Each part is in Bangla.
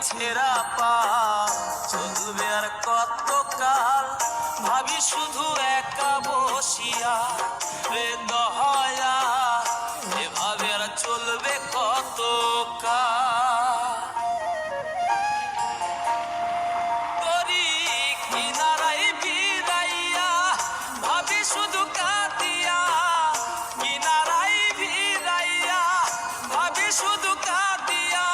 ছেঁড়া পা চলবে আর কতকাল, ভাবি শুধু একা বসিয়া রে দয়া, এভাবে আর চলবে কতকাল। তরি কিনারায় ভিড়াইয়া ভাবি শুধু কাঁদিয়া, কিনারায় ভিড়াইয়া ভাবি শুধু কাঁদিয়া,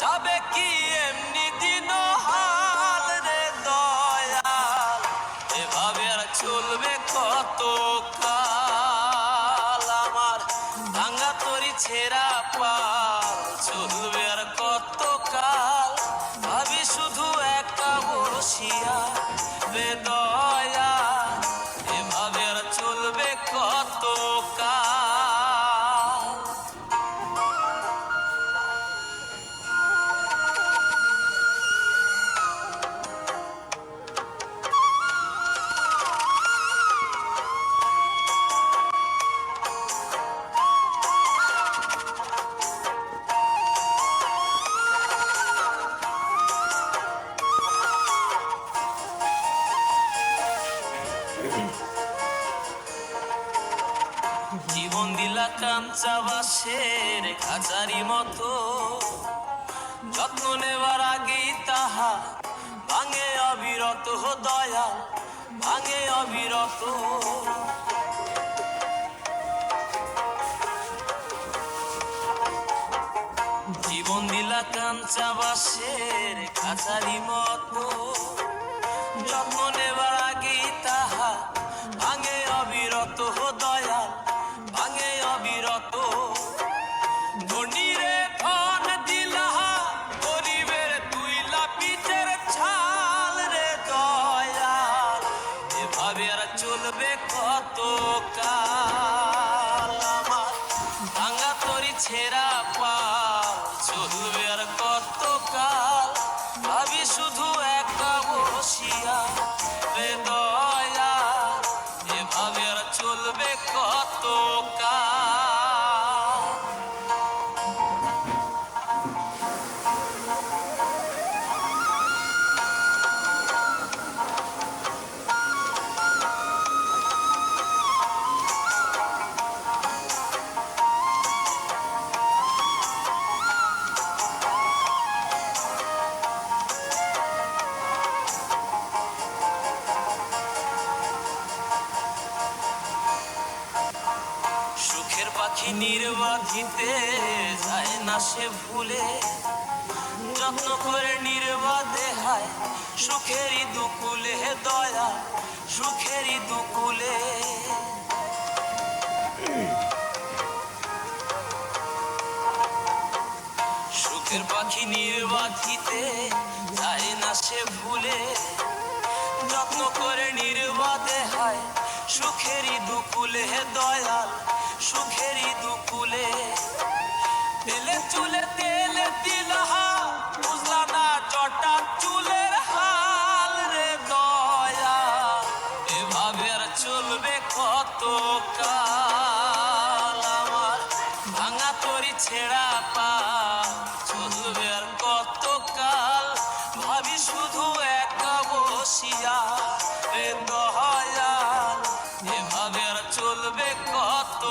যাবে কি এমনি দিন হাল রে দয়াল, এভাবে আর চলবে কতকাল। আমার ভাঙা তরি ছেঁড়া পাল চলবে আর কতকাল, ভাবি শুধু একা বসিয়া রে দয়া, এভাবে আর চলবে কতকাল। জীবন দিলা কাঞ্চা বাঁশের খাঁচারি মতো, যত্ন নেবার আগেই তাহা ভাঙে অবিরত দয়াল, ভাঙে অবিরত। জীবন দিলা কাঞ্চা বাঁশের খাঁচারি মতো, যত্ন নেবার আগেই তাহা ভাঙে অবিরত দয়াল, ভাঙে অবিরত। ধনীরে ধন দিলা গরিবের তুইলা পিঠের ছাল রে দয়াল, এভাবে আর চলবে কতকাল। আমার ভাঙা তরি ছেঁড়া পাল চলবে আর কতকাল, ভাবি শুধু একা বসিয়া রে দয়াল, এভাবে আর চলবে কতকাল। সুখের পাখি নির্বাধিতে যায় না সে ভুলে, যত্ন করে নির্বাধে হায় সুখেরই দুকুলে দয়া, সুখেরই দুকুলে। সুখের পাখি নির্বাধিতে যায় না সে ভুলে, যত্ন করে নির্বাধে হায় সুখেরই দুকুলে দয়াল, সুখেরই দুকুলে। তেলে চুলে তেলে দিলহা বুঝলা না চটা চুলের হাল রে দয়া, এভাবে আর চলবে কতকাল। আমার ভাঙা তরি ছেঁড়া পা চলবে আর কতকাল, ভাবি শুধু একা বসিয়া রে দয়াল, এভাবে আর চলবে কত